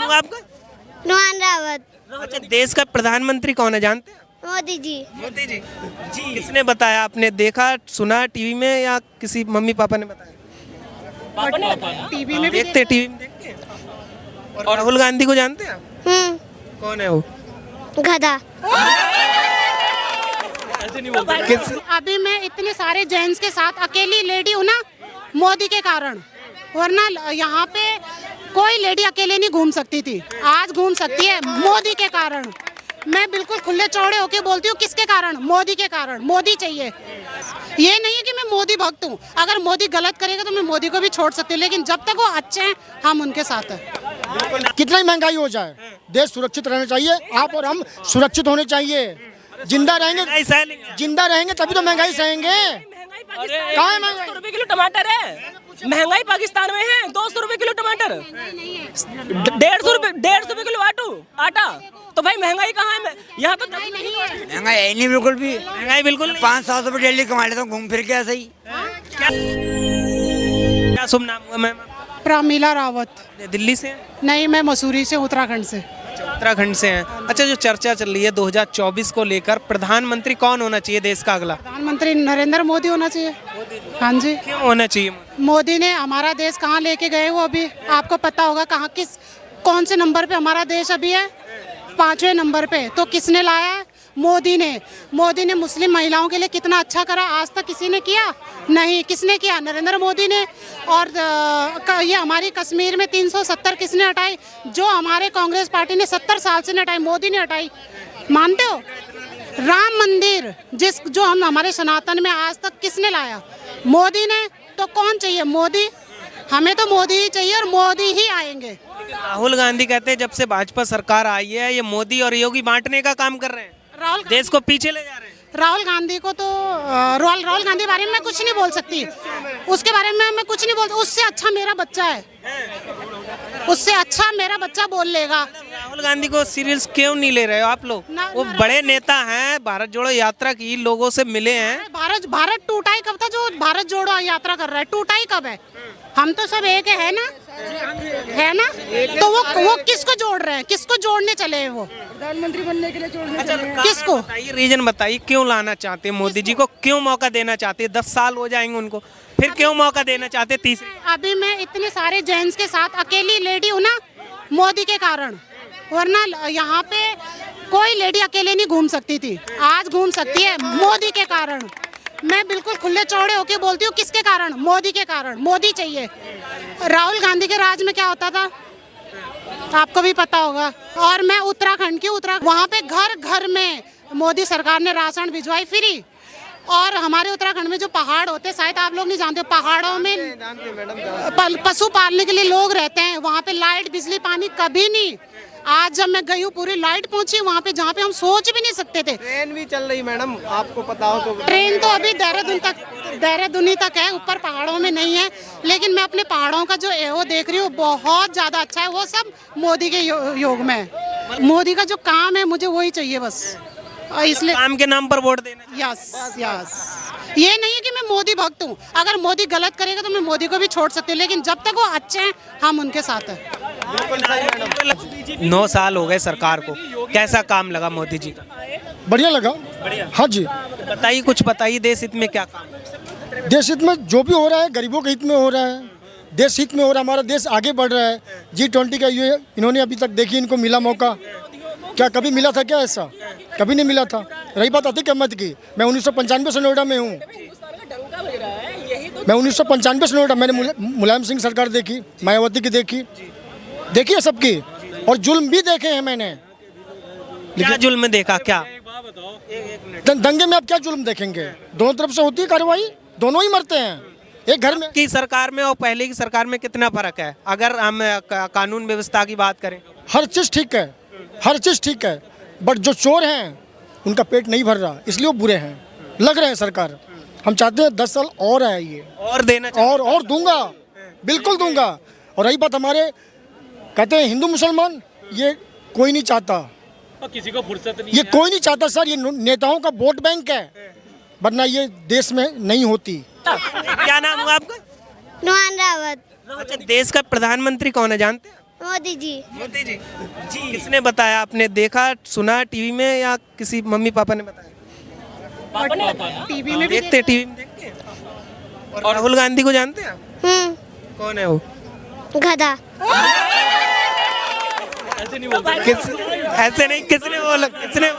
हुआ आपका? नुमान रावत। अच्छा, देश का प्रधानमंत्री कौन है जानते हैं? मोदी जी। मोदी जी। जी, किसने बताया? आपने देखा सुना टीवी में या किसी मम्मी पापा ने बताया? टीवी में भी देखते टीवी में देखते हैं। और राहुल गांधी को जानते हैं आप? कौन है वो? गधा। अभी मैं इतने सारे जेंट्स के साथ अकेली लेडी हूँ ना, मोदी के कारण। वरना यहाँ पे कोई लेडी अकेले नहीं घूम सकती थी, आज घूम सकती है मोदी के कारण। मैं बिल्कुल खुले चौड़े होके बोलती हूँ, किसके कारण? मोदी के कारण। मोदी चाहिए। ये नहीं है कि मैं मोदी भक्त हूँ, अगर मोदी गलत करेगा तो मैं मोदी को भी छोड़ सकती हूँ, लेकिन जब तक वो अच्छे हैं हम उनके साथ हैं। कितना ही महंगाई हो जाए, देश सुरक्षित रहना चाहिए। आप और हम सुरक्षित होने चाहिए। जिंदा रहेंगे तभी तो महंगाई सहेंगे। कहाँ है महंगाई? 200 रुपए किलो टमाटर है, महंगाई पाकिस्तान में है 200 रुपए किलो टमाटर, 150 रुपए किलो आटा। तो भाई महंगाई कहाँ है? यहाँ तो नहीं है महंगाई है नहीं, बिल्कुल भी महंगाई बिल्कुल नहीं। 500 रुपए डेली कमा लेता हूँ घूम फिर के ऐसे ही। क्या शुभ नाम हुआ मैम? प्रमीला रावत। दिल्ली से हैं? नहीं, मैं मसूरी से, उत्तराखंड से। उत्तराखंड से हैं। अच्छा, जो चर्चा चल रही है 2024 को लेकर, प्रधानमंत्री कौन होना चाहिए देश का अगला? प्रधानमंत्री नरेंद्र मोदी होना चाहिए। हाँ जी। क्यों होना चाहिए? मोदी ने हमारा देश कहाँ लेके गए वो अभी आपको पता होगा। कहाँ कौन से नंबर पे हमारा देश अभी है? 5वें नंबर पे। तो किसने लाया है? मोदी ने मुस्लिम महिलाओं के लिए कितना अच्छा करा, आज तक किसी ने किया नहीं। किसने किया? नरेंद्र मोदी ने। और ये हमारी कश्मीर में 370 किसने हटाई? जो हमारे कांग्रेस पार्टी ने 70 साल से नहीं हटाई, मोदी ने हटाई। मानते हो? राम मंदिर जो हम हमारे सनातन में आज तक किसने लाया? मोदी ने। तो कौन चाहिए? मोदी। हमें तो मोदी ही चाहिए और मोदी ही आएंगे। राहुल गांधी कहते हैं जब से भाजपा सरकार आई है ये मोदी और योगी बांटने का काम कर रहे हैं, देश को पीछे ले जा रहे हैं। राहुल गांधी को तो राहुल गांधी के बारे में मैं कुछ नहीं बोल सकती, उसके बारे में मैं कुछ नहीं बोल। उससे अच्छा मेरा बच्चा है, उससे अच्छा मेरा बच्चा बोल लेगा। राहुल गांधी को सीरियस क्यों नहीं ले रहे हो आप लोग? वो बड़े नेता हैं, भारत जोड़ो यात्रा की, लोगों से मिले हैं। भारत टूटा ही कब था? जो भारत जोड़ो यात्रा कर रहा है टूटा ही कब है? हम तो सब एक है ना, है ना? तो वो किसको जोड़ रहे हैं? किसको जोड़ने चले हैं? वो प्रधानमंत्री बनने के लिए जोड़ने चले हैं। किसको? बताइए, रीजन बताइए, क्यों लाना चाहते हैं मोदी जी को? क्यों मौका देना चाहते हैं? 10 साल हो जाएंगे उनको, फिर क्यों मौका देना चाहते हैं? तीसरी अभी मैं इतने सारे जेंट्स के साथ अकेली लेडी हूँ ना, मोदी के कारण। वरना यहाँ पे कोई लेडी अकेले नहीं घूम सकती थी, आज घूम सकती है मोदी के कारण। मैं बिल्कुल खुले चौड़े होके बोलती हूँ, किसके कारण? मोदी के कारण। मोदी चाहिए। राहुल गांधी के राज में क्या होता था आपको भी पता होगा। और मैं उत्तराखंड की, वहाँ पे घर घर में मोदी सरकार ने राशन भिजवाई फ्री। और हमारे उत्तराखंड में जो पहाड़ होते, शायद आप लोग नहीं जानते, पहाड़ों में पशु पालने के लिए लोग रहते हैं। वहाँ पे लाइट, बिजली, पानी कभी नहीं। आज जब मैं गई हूँ पूरी लाइट पहुंची वहाँ पे, जहाँ पे हम सोच भी नहीं सकते थे। ट्रेन भी चल रही मैडम, आपको पता हो तो? ट्रेन तो अभी देहरादून तक है, ऊपर पहाड़ों में नहीं है। लेकिन मैं अपने पहाड़ों का जो वो देख रही हूँ बहुत ज्यादा अच्छा है। वो सब मोदी के योग में है। मोदी का जो काम है मुझे वही चाहिए बस, इसलिए काम के नाम पर वोट देना। यस। ये नहीं है कि मैं मोदी भक्त हूँ, अगर मोदी गलत करेगा तो मैं मोदी को भी छोड़ सकती हूँ, लेकिन जब तक वो अच्छे हैं हम उनके साथ हैं। 9 साल हो गए सरकार को, कैसा काम लगा मोदी जी का? बढ़िया लगा। हाँ जी, बताइए, कुछ बताइए, देश हित में क्या काम? देश हित में जो भी हो रहा है, गरीबों के हित में हो रहा है, देश हित में हो रहा है। हमारा देश आगे बढ़ रहा है। G20 का ये इन्होंने अभी तक देखिए, इनको मिला मौका, क्या कभी मिला था क्या? ऐसा कभी नहीं मिला था। रही बात अतीक अहमद की, मैं 1995 से नोएडा में हूँ। मैं 1995 से नोएडा, मैंने मुलायम सिंह सरकार देखी, मायावती की देखी है सबकी, और जुल्म भी देखे हैं मैंने। क्या जुल्म देखा? क्या दंगे में आप क्या जुल्म देखेंगे? दोनों तरफ से होती है कार्रवाई, दोनों ही मरते हैं एक घर में। की सरकार में और पहले की सरकार में कितना फर्क है अगर हम कानून व्यवस्था की बात करें? हर चीज़ ठीक है, हर चीज़ ठीक है, बट जो चोर हैं उनका पेट नहीं भर रहा, इसलिए वो बुरे हैं, लग रहे हैं सरकार। हम चाहते हैं 10 साल और है ये, और देना और दूंगा, बिल्कुल दूंगा। और रही बात हमारे कहते हैं हिंदू मुसलमान, ये कोई नहीं चाहता, किसी को फुर्सत नहीं, ये कोई नहीं चाहता सर। ये नेताओं का वोट बैंक है, वरना ये देश में नहीं होती। क्या नाम हुआ आपका? नुमान रावत। अच्छा, देश का प्रधानमंत्री कौन है जानते हैं? मोदी जी। मोदी जी जी किसने बताया? आपने देखा सुना टीवी में या किसी मम्मी पापा ने बताया? पापा ने बताया। टीवी में भी देखते टीवी में देखते हैं। और राहुल गांधी को जानते हैं आप? कौन है वो? गधा। ऐसे नहीं बोलते। ऐसे नहीं, किसने बोला? किसने?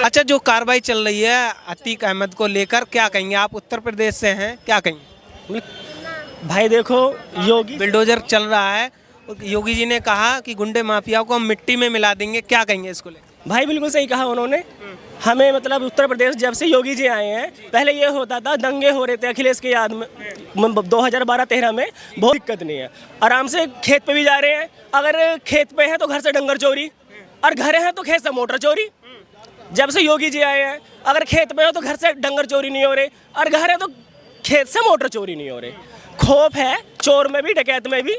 अच्छा, जो कार्रवाई चल रही है अतीक अहमद को लेकर, क्या कहेंगे आप? उत्तर प्रदेश से हैं, क्या कहेंगे? भाई देखो, योगी बिल्डोजर चल रहा है, योगी जी ने कहा कि गुंडे माफिया को हम मिट्टी में मिला देंगे, क्या कहेंगे इसको लेकर? भाई बिल्कुल सही कहा उन्होंने। हमें मतलब उत्तर प्रदेश जब से योगी जी आए हैं, पहले ये होता था दंगे हो रहे थे अखिलेश के याद में 2012-13 में, बहुत दिक्कत नहीं है, आराम से खेत पे भी जा रहे हैं। अगर खेत पे है तो घर से डंगर चोरी, और घर है तो खेत से मोटर चोरी। जब से योगी जी आए हैं, अगर खेत पे हो तो घर से डंगर चोरी नहीं हो रहे, और घर है तो खेत से मोटर चोरी नहीं हो रहे। खौफ है चोर में भी, डकैत में भी,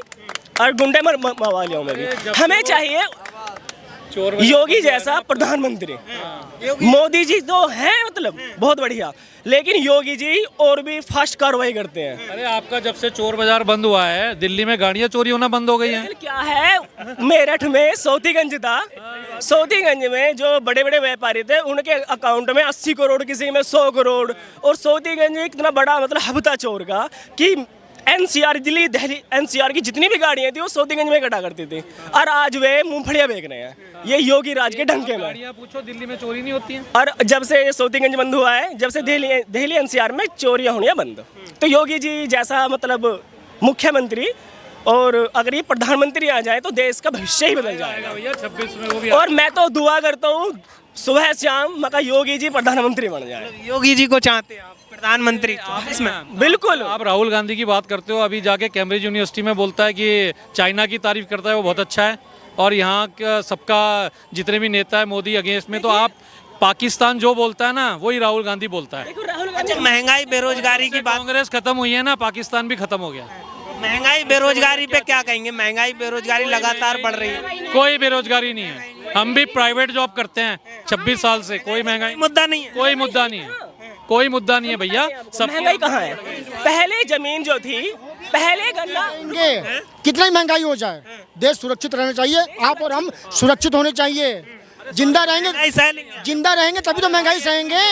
और गुंडे मवालियों में भी। हमें चाहिए योगी जैसा प्रधानमंत्री। मोदी जी तो हैं मतलब बहुत बढ़िया, लेकिन योगी जी और भी फास्ट कार्रवाई करते हैं। अरे आपका जब से चोर बाजार बंद हुआ है, दिल्ली में गाड़ियां चोरी होना बंद हो गई हैं। क्या है, मेरठ में सोतीगंज था, सोतीगंज में जो बड़े बड़े व्यापारी थे उनके अकाउंट में 80 करोड़, किसी में 100 करोड़। और सोतीगंज इतना बड़ा मतलब हब था चोर का कि एनसीआर, दिल्ली दहली एनसीआर की जितनी भी गाड़ियां थी वो सोतीगंज में इकट्ठा करती थी, और आज वे मूंगफलियां बेच रहे हैं। ये योगी राज के ढंके में। गाड़ियां पूछो, दिल्ली में चोरी नहीं होती है। और जब से सोतीगंज बंद हुआ है, जब से दिल्ली एनसीआर में चोरियां होनी बंद, तो योगी जी जैसा मतलब मुख्यमंत्री, और अगर ये प्रधानमंत्री आ जाए तो देश का भविष्य ही बदल जाएगा भैया 26 में वो भी। और मैं तो दुआ करता हूँ सुबह शाम मका योगी जी प्रधानमंत्री बन जाए। योगी जी को चाहते हैं आप प्रधानमंत्री 24 में? बिल्कुल। आप राहुल गांधी की बात करते हो, अभी जाके कैम्ब्रिज यूनिवर्सिटी में बोलता है कि चाइना की तारीफ करता है, वो बहुत अच्छा है, और यहाँ का सबका जितने भी नेता है मोदी अगेंस्ट में, तो आप पाकिस्तान जो बोलता है ना वही राहुल गांधी बोलता है। अच्छा, महंगाई बेरोजगारी की बात, कांग्रेस खत्म हुई है ना, पाकिस्तान भी खत्म हो गया। महंगाई बेरोजगारी पे क्या कहेंगे? महंगाई बेरोजगारी लगातार बढ़ रही है, कोई बेरोजगारी नहीं है, हम भी प्राइवेट जॉब करते हैं 26 साल से, कोई महंगाई मुद्दा नहीं है। कोई मुद्दा नहीं है, कोई मुद्दा नहीं है भैया। सब महंगाई कहाँ है? पहले जमीन जो थी, पहले गन्ना, कितना ही महंगाई हो जाए, देश सुरक्षित रहना चाहिए। आप और हम सुरक्षित होने चाहिए। जिंदा रहेंगे तभी तो महंगाई सहेंगे।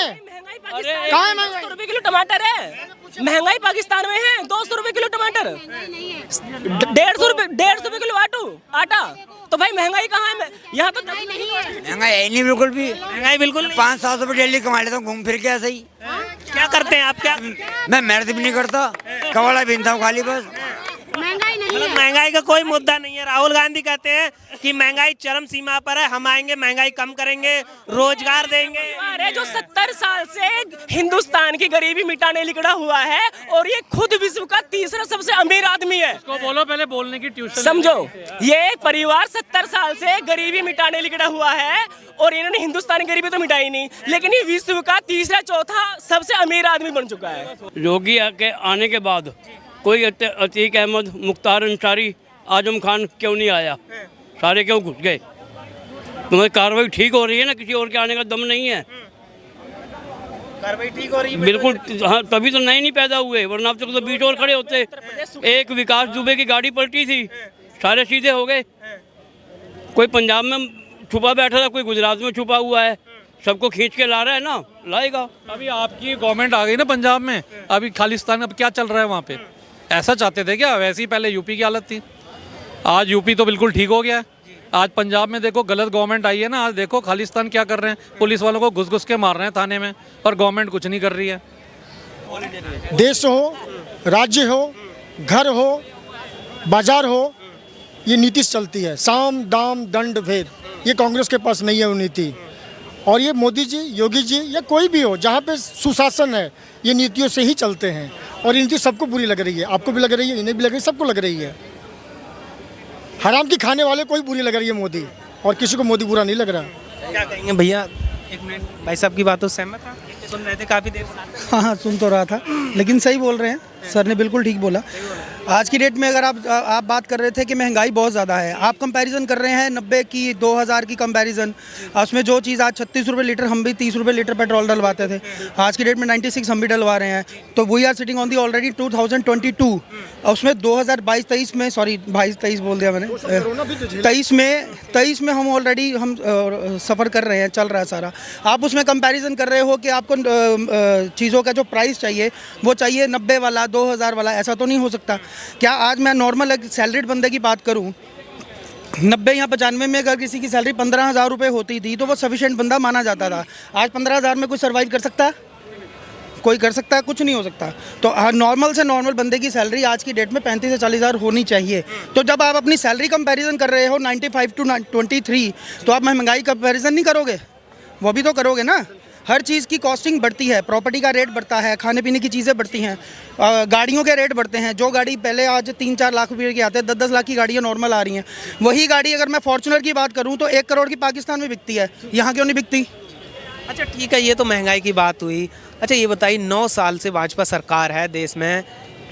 कहाँ है महंगाई? 200 रुपए किलो टमाटर है, महंगाई पाकिस्तान में है 200 रुपए किलो टमाटर, 150 रुपए किलो आटा। तो भाई महंगाई कहाँ है? यहाँ तो नहीं है, महंगाई है नहीं बिल्कुल भी। महंगाई बिल्कुल नहीं। 500 रुपये डेली कमा लेता हूँ घूम फिर के ऐसे ही। क्या करते हैं आप? क्या मैं मेहनत भी नहीं करता, कपड़ा पहनता हूँ खाली बस। महंगाई नहीं मतलब महंगाई का कोई मुद्दा नहीं है। राहुल गांधी कहते हैं कि महंगाई चरम सीमा पर है, हम आएंगे महंगाई कम करेंगे, रोजगार देंगे। अरे जो 70 साल से हिंदुस्तान की गरीबी मिटाने निकला हुआ है, और ये खुद विश्व का तीसरा सबसे अमीर आदमी है। को बोलो पहले बोलने की ट्यूशन समझो, ये परिवार 70 साल से गरीबी मिटाने निकला हुआ है, और इन्होंने हिंदुस्तानी गरीबी तो मिटाई नहीं, लेकिन ये विश्व का तीसरा चौथा सबसे अमीर आदमी बन चुका है। योगी के आने के बाद कोई अतीक अहमद, मुख्तार अंसारी, आजम खान क्यों नहीं आया? सारे क्यों घुस गए? तुम्हारी कार्रवाई ठीक हो रही है ना, किसी और के आने का दम नहीं है। कार्रवाई ठीक हो रही है बिल्कुल, हाँ, तभी तो नए नहीं पैदा हुए, वरना अब तक तो 20 और खड़े होते। एक विकास दुबे की गाड़ी पलटी थी, सारे सीधे हो गए। कोई पंजाब में छुपा बैठा था, कोई गुजरात में छुपा हुआ है, सबको खींच के ला रहा है ना, लाएगा। अभी आपकी गवर्नमेंट आ गई ना पंजाब में, अभी खालिस्तान अब क्या चल रहा है वहाँ पे? ऐसा चाहते थे क्या? वैसे ही पहले यूपी की हालत थी, आज यूपी तो बिल्कुल ठीक हो गया है। आज पंजाब में देखो गलत गवर्नमेंट आई है ना, आज देखो खालिस्तान क्या कर रहे हैं, पुलिस वालों को घुस घुस के मार रहे हैं थाने में, और गवर्नमेंट कुछ नहीं कर रही है। देश हो, राज्य हो, घर हो, बाजार हो, ये नीति चलती है, साम दाम दंड भेद। ये कांग्रेस के पास नहीं है वो नीति। और ये मोदी जी, योगी जी या कोई भी हो, जहाँ पे सुशासन है, ये नीतियों से ही चलते हैं। और ये नीति सबको बुरी लग रही है, आपको भी लग रही है, इन्हें भी लग रही है, सबको लग रही है। हराम की खाने वाले कोई बुरी लग रही है मोदी, और किसी को मोदी बुरा नहीं लग रहा। क्या कहेंगे भैया? एक मिनट, भाई साहब की बातों से सहमत सुन रहे थे काफी देर से? हाँ, सुन तो रहा था, लेकिन सही बोल रहे हैं सर ने, बिल्कुल ठीक बोला। आज की डेट में अगर आप बात कर रहे थे कि महंगाई बहुत ज़्यादा है, आप कंपैरिजन कर रहे हैं 90 की 2000 की कंपैरिजन, उसमें जो चीज़ आज 36 रुपये लीटर, हम भी 30 रुपये लीटर पेट्रोल डलवाते थे, आज की डेट में 96 हम भी डलवा रहे हैं। तो we are sitting on the already 2022, और उसमें 2022-23 में, सॉरी 22-23 बोल दिया मैंने, 23 में हम ऑलरेडी सफ़र कर रहे हैं, चल रहा है सारा। आप उसमें कंपैरिजन कर रहे हो कि आपको चीज़ों का जो प्राइस चाहिए वो चाहिए 90 वाला, 2000 वाला, ऐसा तो नहीं हो सकता। क्या आज मैं नॉर्मल एक सैलरीड बंदे की बात करूं, 90 या 95 में अगर किसी की सैलरी 15,000 रुपये होती थी तो वो सफिशिएंट बंदा माना जाता था। आज 15,000 में कोई सर्वाइव कर सकता है? कोई कर सकता है? कुछ नहीं हो सकता। तो नॉर्मल से नॉर्मल बंदे की सैलरी आज की डेट में 35 से 40,000 होनी चाहिए। तो जब आप अपनी सैलरी कंपैरिजन कर रहे हो 95 टू 23, तो आप महंगाई कंपैरिजन नहीं करोगे? वो भी तो करोगे ना। हर चीज़ की कॉस्टिंग बढ़ती है, प्रॉपर्टी का रेट बढ़ता है, खाने पीने की चीज़ें बढ़ती हैं, गाड़ियों के रेट बढ़ते हैं। जो गाड़ी पहले आज 3-4 लाख रुपये की आते हैं, 10-10 लाख की गाड़ियाँ नॉर्मल आ रही हैं। वही गाड़ी अगर मैं फॉर्चुनर की बात करूँ तो 1 करोड़ की पाकिस्तान में बिकती है, यहाँ क्यों नहीं बिकती? अच्छा ठीक है, ये तो महंगाई की बात हुई। अच्छा ये बताइए, 9 साल से भाजपा सरकार है देश में,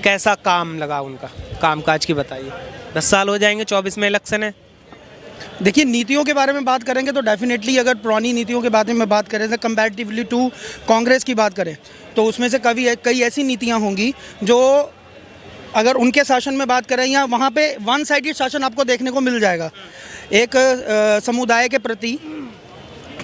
कैसा काम लगा उनका, कामकाज की बताइए। 10 साल हो जाएंगे, 24 में इलेक्शन है। देखिए, नीतियों के बारे में बात करेंगे तो डेफिनेटली अगर पुरानी नीतियों के बारे में बात करें तो कंपैरेटिवली टू कांग्रेस की बात करें तो उसमें से कई ऐसी नीतियां होंगी जो अगर उनके शासन में बात करें, या वहाँ पे वन साइडेड शासन आपको देखने को मिल जाएगा। एक समुदाय के प्रति,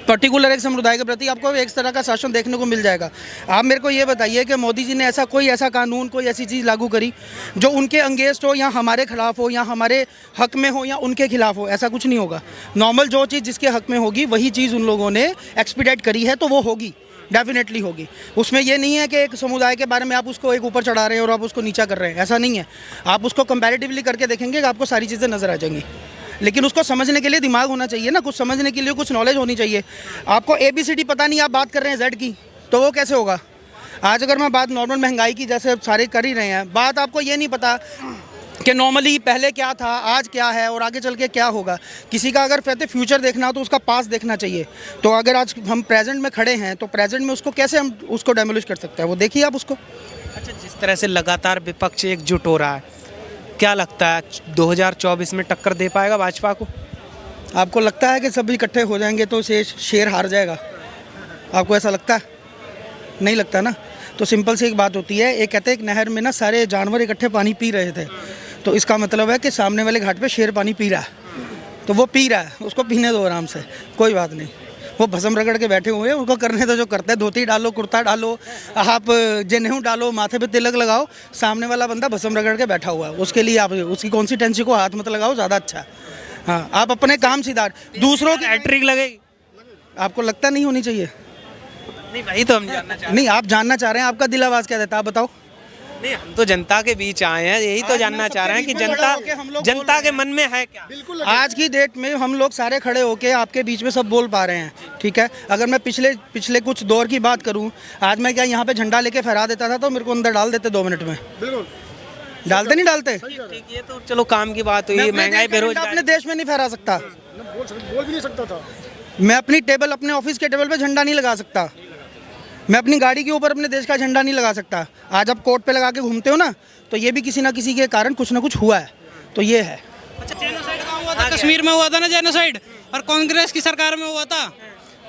पर्टिकुलर एक समुदाय के प्रति आपको एक तरह का शासन देखने को मिल जाएगा। आप मेरे को ये बताइए कि मोदी जी ने ऐसा कानून, कोई ऐसी चीज़ लागू करी जो उनके अंगेंस्ट हो, या हमारे खिलाफ हो, या हमारे हक में हो, या उनके खिलाफ हो? ऐसा कुछ नहीं होगा। नॉर्मल जो चीज़ जिसके हक में होगी वही चीज़ उन लोगों ने एक्सपीडिएट करी है, तो वो होगी, डेफिनेटली होगी। उसमें ये नहीं है कि एक समुदाय के बारे में आप उसको एक ऊपर चढ़ा रहे हैं और आप उसको नीचा कर रहे हैं, ऐसा नहीं है। आप उसको कंपैरेटिवली करके देखेंगे कि आपको सारी चीज़ें नज़र आ जाएंगी। लेकिन उसको समझने के लिए दिमाग होना चाहिए ना, कुछ समझने के लिए कुछ नॉलेज होनी चाहिए। आपको ABCD पता नहीं, आप बात कर रहे हैं Z की, तो वो कैसे होगा? आज अगर मैं बात नॉर्मल महंगाई की, जैसे सारे कर ही रहे हैं, बात आपको ये नहीं पता कि नॉर्मली पहले क्या था, आज क्या है और आगे चल के क्या होगा। किसी का अगर कहते फ्यूचर देखना हो तो उसका पास देखना चाहिए। तो अगर आज हम प्रेजेंट में खड़े हैं तो प्रेजेंट में उसको कैसे हम उसको डेमोलिश कर सकते हैं, वो देखिए आप उसको। अच्छा, जिस तरह से लगातार विपक्ष एकजुट हो रहा है, क्या लगता है 2024 में टक्कर दे पाएगा भाजपा को? आपको लगता है कि सभी इकट्ठे हो जाएंगे तो शेर हार जाएगा? आपको ऐसा लगता है? नहीं लगता ना। तो सिंपल सी एक बात होती है, एक कहते हैं एक नहर में ना सारे जानवर इकट्ठे पानी पी रहे थे, तो इसका मतलब है कि सामने वाले घाट पे शेर पानी पी रहा है, तो वो पी रहा है, उसको पीने दो आराम से, कोई बात नहीं। वो भस्म रगड़ के बैठे हुए हैं, उनको करने दो जो करते हैं। धोती डालो, कुर्ता डालो, आप जनेऊ डालो, माथे पे तिलक लगाओ, सामने वाला बंदा भस्म रगड़ के बैठा हुआ है, उसके लिए आप उसकी कॉन्सिस्टेंसी को हाथ मत लगाओ, ज़्यादा अच्छा है। हाँ, आप अपने काम सीधा, दूसरों की हैट्रिक लगेगी? आपको लगता नहीं होनी चाहिए? नहीं भाई, तो हम जानना चाह रहे हैं। नहीं, आप जानना चाह रहे हैं, आपका दिल आवाज़ क्या देता है, आप बताओ। नहीं, हम तो जनता के बीच आए हैं, यही तो जानना चाह रहे हैं कि जनता के मन में है क्या। बिल्कुल, आज की डेट में हम लोग सारे खड़े होके आपके बीच में सब बोल पा रहे हैं, ठीक है। अगर मैं पिछले कुछ दौर की बात करूं, आज मैं क्या यहाँ पे झंडा लेके फहरा देता था तो मेरे को अंदर डाल देते 2 मिनट में। बिल्कुल डालते नहीं डालते? ठीक, ये तो चलो काम की बात हुई। महंगाई, बेरोजगारी अपने देश में नहीं फहरा सकता, बोल भी नहीं सकता था। मैं अपने ऑफिस के टेबल पे झंडा नहीं लगा सकता, मैं अपनी गाड़ी के ऊपर अपने देश का झंडा नहीं लगा सकता। आज आप कोर्ट पे लगा के घूमते हो ना, तो ये भी किसी ना किसी के कारण कुछ ना कुछ हुआ है, तो ये है। कश्मीर में हुआ था ना जेनोसाइड, और कांग्रेस की सरकार में हुआ था,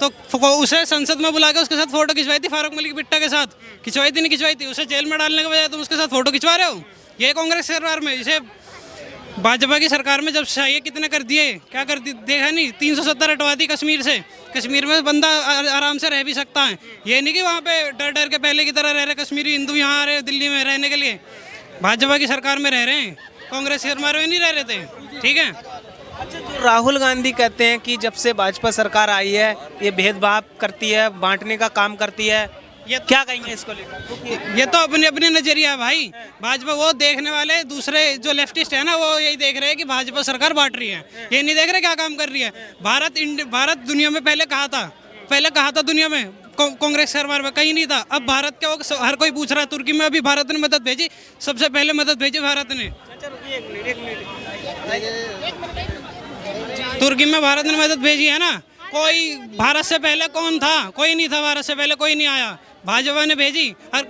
तो उसे संसद में बुला के उसके साथ फोटो खिंचवाई थी, फारूक मलिक बिट्टा के साथ। खिंचवाई थी नहीं खिंचवाई थी? उसे जेल में डालने के बजाय तुम उसके साथ फोटो खिंचवा रहे हो। ये कांग्रेस सरकार में, इसे भाजपा की सरकार में जब ये कितने कर दिए, क्या कर दिए देखा नहीं? 370 हटवा दी कश्मीर से। कश्मीर में बंदा आराम से रह भी सकता है, ये नहीं कि वहाँ पे डर डर के पहले की तरह रह रहे कश्मीरी हिंदू यहाँ आ रहे दिल्ली में रहने के लिए। भाजपा की सरकार में रह रहे हैं, कांग्रेस की सरकार में नहीं रह रहे थे, ठीक है। अच्छा, जो राहुल गांधी कहते हैं कि जब से भाजपा सरकार आई है ये भेदभाव करती है, बांटने का काम करती है, ये क्या कहेंगे इसको लेकर? ये तो अपने अपने नजरिया है भाई। भाजपा वो देखने वाले दूसरे जो लेफ्टिस्ट है ना, वो यही देख रहे हैं कि भाजपा सरकार बांट रही है, ये नहीं देख रहे क्या काम कर रही है। भारत दुनिया में पहले कहा था दुनिया में कांग्रेस सरकार में कहीं नहीं था। अब भारत क्या हर कोई पूछ रहा है। तुर्की में अभी भारत ने मदद भेजी, सबसे पहले मदद भेजी भारत ने। तुर्की में भारत ने मदद भेजी है ना। कोई भारत से पहले कौन था? कोई नहीं था, भारत से पहले कोई नहीं आया, भाजपा ने भेजी। हर कोई